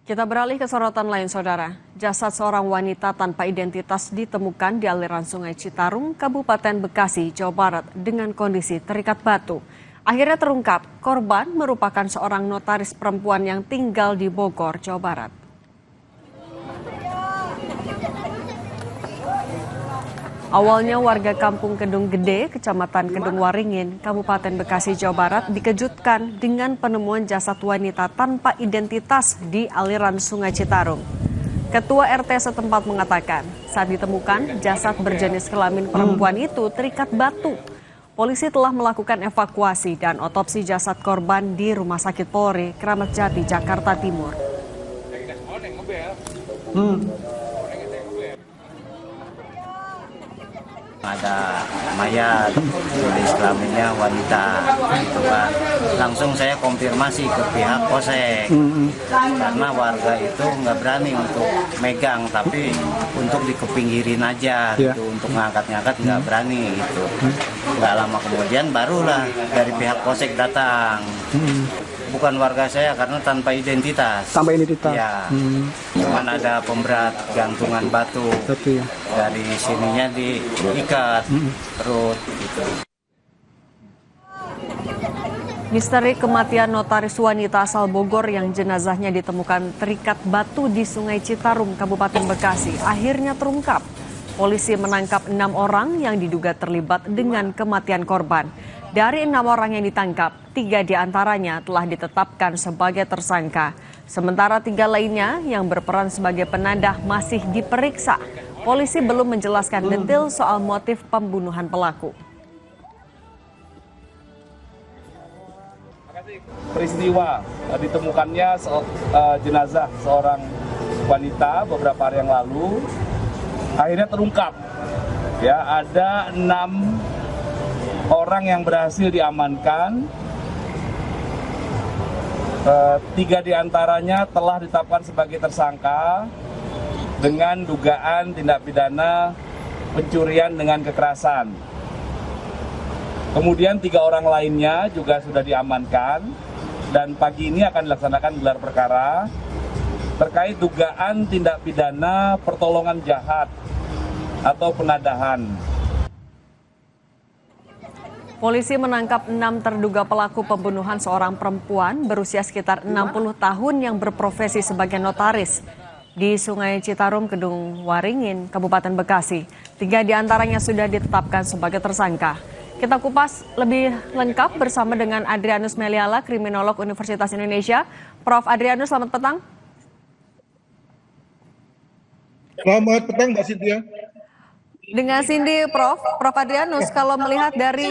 Kita beralih ke sorotan lain, Saudara. Jasad seorang wanita tanpa identitas ditemukan di aliran Sungai Citarum, Kabupaten Bekasi, Jawa Barat dengan kondisi terikat batu. Akhirnya terungkap, korban merupakan seorang notaris perempuan yang tinggal di Bogor, Jawa Barat. Awalnya warga Kampung Kedung Gede, Kecamatan Kedung Waringin, Kabupaten Bekasi, Jawa Barat dikejutkan dengan penemuan jasad wanita tanpa identitas di aliran Sungai Citarum. Ketua RT setempat mengatakan, saat ditemukan jasad berjenis kelamin perempuan itu terikat batu. Polisi telah melakukan evakuasi dan otopsi jasad korban di Rumah Sakit Polri, Kramat Jati, Jakarta Timur. Ada mayat, jenis kelaminnya wanita, gitu kan. Langsung saya konfirmasi ke pihak Polsek, karena warga itu nggak berani untuk megang, tapi untuk dikepinggirin aja, gitu, untuk ngangkat-ngangkat nggak berani, gitu. Nggak lama kemudian barulah dari pihak Polsek datang. Bukan warga saya karena tanpa identitas. Tanpa identitas. Ya, cuman ada pemberat gantungan batu. Ya. Dari sininya diikat perut gitu. Misteri kematian notaris wanita asal Bogor yang jenazahnya ditemukan terikat batu di Sungai Citarum, Kabupaten Bekasi, akhirnya terungkap. Polisi menangkap 6 orang yang diduga terlibat dengan kematian korban. Dari 6 orang yang ditangkap, 3 diantaranya telah ditetapkan sebagai tersangka. Sementara 3 lainnya yang berperan sebagai penadah masih diperiksa. Polisi belum menjelaskan detail soal motif pembunuhan pelaku. Peristiwa ditemukannya jenazah seorang wanita beberapa hari yang lalu akhirnya terungkap. Ya, ada 6 orang yang berhasil diamankan. 3 diantaranya telah ditetapkan sebagai tersangka dengan dugaan tindak pidana pencurian dengan kekerasan. Kemudian 3 orang lainnya juga sudah diamankan dan pagi ini akan dilaksanakan gelar perkara terkait dugaan tindak pidana pertolongan jahat atau penadahan. Polisi menangkap 6 terduga pelaku pembunuhan seorang perempuan berusia sekitar 60 tahun yang berprofesi sebagai notaris di Sungai Citarum, Kedung Waringin, Kabupaten Bekasi. 3 diantaranya sudah ditetapkan sebagai tersangka. Kita kupas lebih lengkap bersama dengan Adrianus Meliala, kriminolog Universitas Indonesia. Prof. Adrianus, selamat petang. Selamat petang, Mbak Cynthia. Dengan Cindy, Prof. Adrianus, kalau melihat dari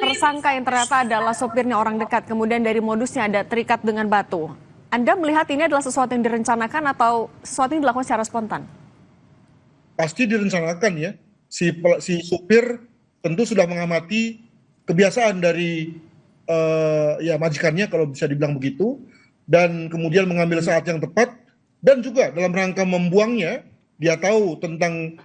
tersangka yang ternyata adalah sopirnya orang dekat, kemudian dari modusnya ada terikat dengan batu. Anda melihat ini adalah sesuatu yang direncanakan atau sesuatu yang dilakukan secara spontan? Pasti direncanakan ya. Si supir tentu sudah mengamati kebiasaan dari ya majikannya kalau bisa dibilang begitu, dan kemudian mengambil saat yang tepat, dan juga dalam rangka membuangnya, dia tahu tentang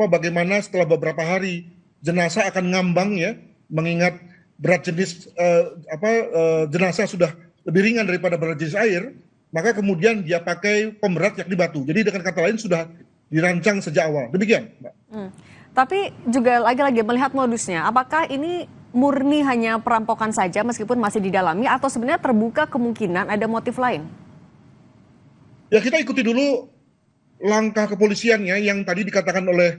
bagaimana setelah beberapa hari jenazah akan ngambang ya, mengingat berat jenis jenazah sudah lebih ringan daripada berat jenis air, maka kemudian dia pakai pemberat yakni batu. Jadi dengan kata lain sudah dirancang sejak awal. Demikian, Mbak. Tapi juga lagi-lagi melihat modusnya, apakah ini murni hanya perampokan saja meskipun masih didalami atau sebenarnya terbuka kemungkinan ada motif lain? Ya, kita ikuti dulu langkah kepolisiannya yang tadi dikatakan oleh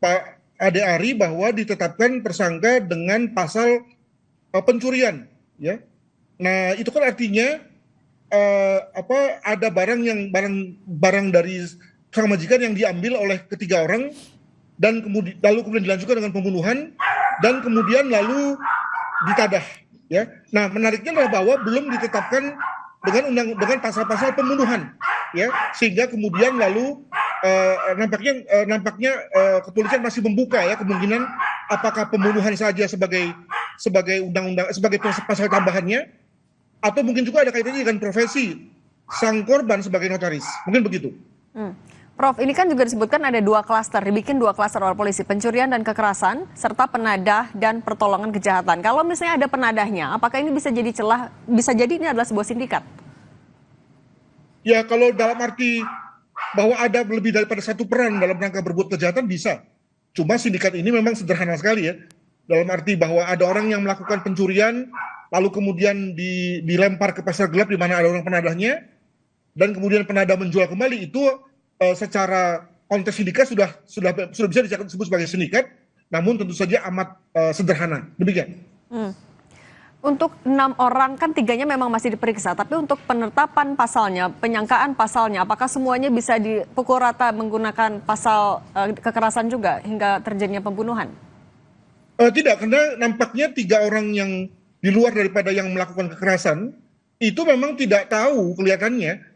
Pak Ade Ari bahwa ditetapkan tersangka dengan pasal pencurian, ya. Nah, itu kan artinya ada barang dari sang majikan yang diambil oleh ketiga orang dan kemudian dilanjutkan dengan pembunuhan dan kemudian lalu ditadah, ya. Nah, menariknya adalah bahwa belum ditetapkan dengan pasal-pasal pembunuhan, ya, sehingga kemudian lalu nampaknya kepolisian masih membuka ya kemungkinan apakah pembunuhan saja sebagai undang-undang, sebagai pasal tambahannya, atau mungkin juga ada kaitannya dengan profesi sang korban sebagai notaris, mungkin begitu. Prof, ini kan juga disebutkan ada 2 klaster, dibikin 2 klaster oleh polisi, pencurian dan kekerasan, serta penadah dan pertolongan kejahatan. Kalau misalnya ada penadahnya, apakah ini bisa jadi celah, bisa jadi ini adalah sebuah sindikat? Ya kalau dalam arti bahwa ada lebih daripada satu peran dalam rangka berbuat kejahatan bisa. Cuma sindikat ini memang sederhana sekali ya. Dalam arti bahwa ada orang yang melakukan pencurian, lalu kemudian dilempar ke pasar gelap di mana ada orang penadahnya, dan kemudian penadah menjual kembali. Itu secara konteks sindikat sudah bisa disebut sebagai sindikat, namun tentu saja amat sederhana. Demikian. Untuk 6 orang kan 3-nya memang masih diperiksa, tapi untuk penetapan pasalnya, penyangkaan pasalnya, apakah semuanya bisa dipukul rata menggunakan pasal kekerasan juga hingga terjadinya pembunuhan? Tidak, karena nampaknya 3 orang yang di luar daripada yang melakukan kekerasan itu memang tidak tahu kelihatannya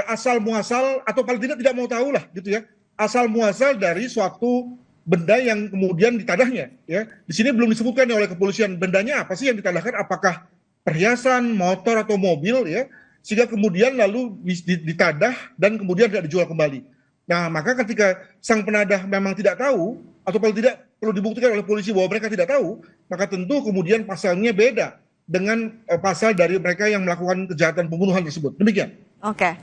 asal muasal, atau paling tidak mau tahu lah gitu ya, asal muasal dari suatu benda yang kemudian ditadahnya ya. Di sini belum disebutkan oleh kepolisian bendanya apa sih yang ditadahkan, apakah perhiasan, motor atau mobil ya, sehingga kemudian lalu ditadah dan kemudian tidak dijual kembali. Nah, maka ketika sang penadah memang tidak tahu atau paling tidak perlu dibuktikan oleh polisi bahwa mereka tidak tahu, maka tentu kemudian pasalnya beda dengan pasal dari mereka yang melakukan kejahatan pembunuhan tersebut. Demikian. Oke.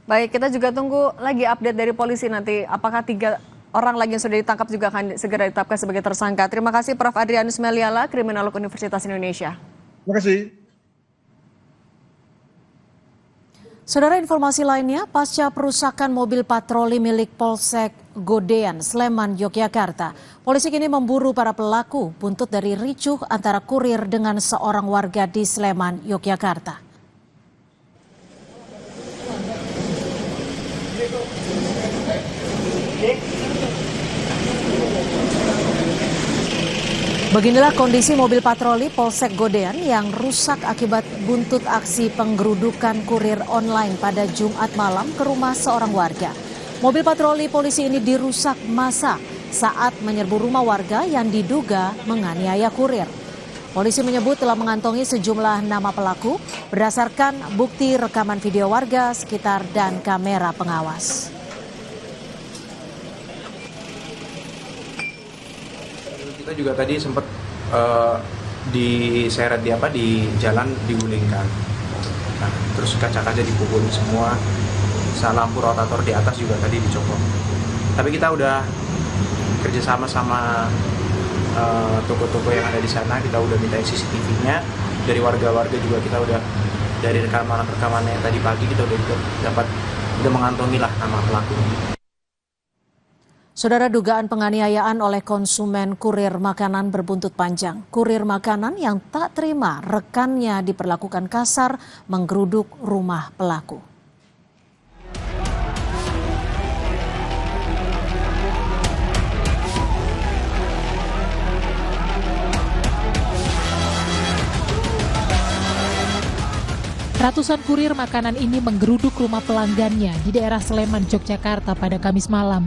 Baik, kita juga tunggu lagi update dari polisi nanti apakah 3 orang lagi yang sudah ditangkap juga akan segera ditetapkan sebagai tersangka. Terima kasih Prof. Adrianus Meliala, Kriminolog Universitas Indonesia. Terima kasih. Saudara, informasi lainnya, pasca perusakan mobil patroli milik Polsek Godean, Sleman, Yogyakarta, polisi kini memburu para pelaku buntut dari ricuh antara kurir dengan seorang warga di Sleman, Yogyakarta. Beginilah kondisi mobil patroli Polsek Godean yang rusak akibat buntut aksi penggerudukan kurir online pada Jumat malam ke rumah seorang warga. Mobil patroli polisi ini dirusak massa saat menyerbu rumah warga yang diduga menganiaya kurir. Polisi menyebut telah mengantongi sejumlah nama pelaku berdasarkan bukti rekaman video warga sekitar dan kamera pengawas. Kita juga tadi sempat diseret di jalan digulingkan. Nah, terus kaca-kaca dipukul semua, lampu rotator di atas juga tadi dicopot. Tapi kita udah kerjasama sama toko-toko yang ada di sana, kita udah minta CCTV-nya dari warga-warga juga, kita udah dari rekaman yang tadi pagi kita udah mengantongi lah nama pelaku. Saudara, dugaan penganiayaan oleh konsumen kurir makanan berbuntut panjang. Kurir makanan yang tak terima rekannya diperlakukan kasar menggeruduk rumah pelaku. Ratusan kurir makanan ini menggeruduk rumah pelanggannya di daerah Sleman, Yogyakarta pada Kamis malam.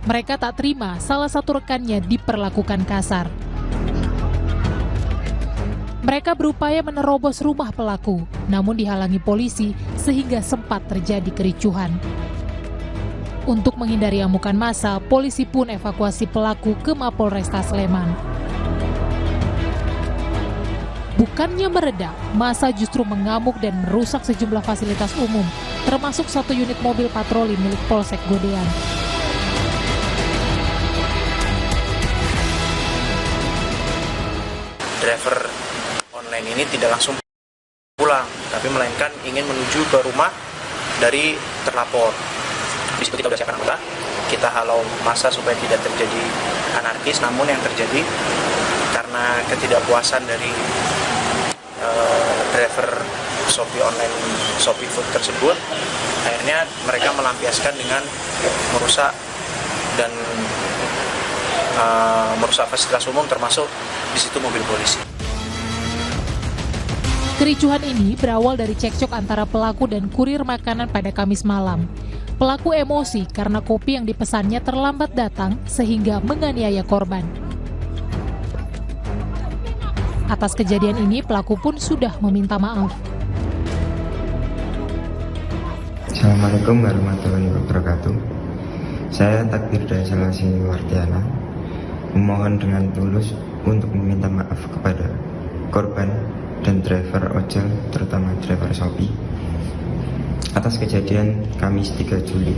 Mereka tak terima salah satu rekannya diperlakukan kasar. Mereka berupaya menerobos rumah pelaku, namun dihalangi polisi sehingga sempat terjadi kericuhan. Untuk menghindari amukan massa, polisi pun evakuasi pelaku ke Mapolresta Sleman. Bukannya mereda, massa justru mengamuk dan merusak sejumlah fasilitas umum, termasuk satu unit mobil patroli milik Polsek Godean. Driver online ini tidak langsung pulang, tapi melainkan ingin menuju ke rumah dari terlapor. Di situ kita sudah siapkan anggota, kita halau massa supaya tidak terjadi anarkis, namun yang terjadi karena ketidakpuasan dari driver Shopee online, Shopee Food tersebut, akhirnya mereka melampiaskan dengan merusak fasilitas umum, termasuk di situ mobil polisi. Kericuhan ini berawal dari cekcok antara pelaku dan kurir makanan pada Kamis malam. Pelaku emosi karena kopi yang dipesannya terlambat datang sehingga menganiaya korban. Atas kejadian ini, pelaku pun sudah meminta maaf. Assalamualaikum warahmatullahi wabarakatuh. Saya Takbir Daisalasi Wardiana memohon dengan tulus untuk meminta maaf kepada korban dan driver ojol, terutama driver Shopee, atas kejadian Kamis 3 Juli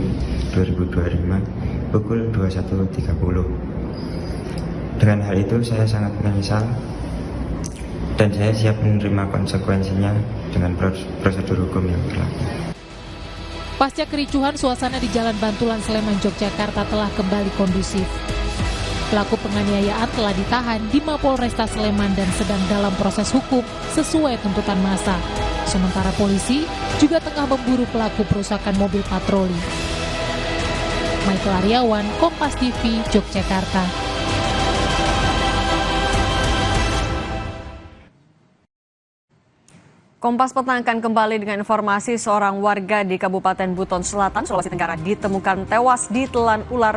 2025 pukul 21.30. Dengan hal itu saya sangat menyesal dan saya siap menerima konsekuensinya dengan prosedur hukum yang berlaku. Pasca kericuhan, suasana di Jalan Bantulan Sleman, Yogyakarta telah kembali kondusif. Pelaku penganiayaan telah ditahan di Mapolresta Sleman dan sedang dalam proses hukum sesuai tuntutan massa. Sementara polisi juga tengah memburu pelaku perusakan mobil patroli. Michael Aryawan, Kompas TV, Yogyakarta. Kompas Petang akan kembali dengan informasi seorang warga di Kabupaten Buton Selatan, Sulawesi Tenggara ditemukan tewas ditelan ular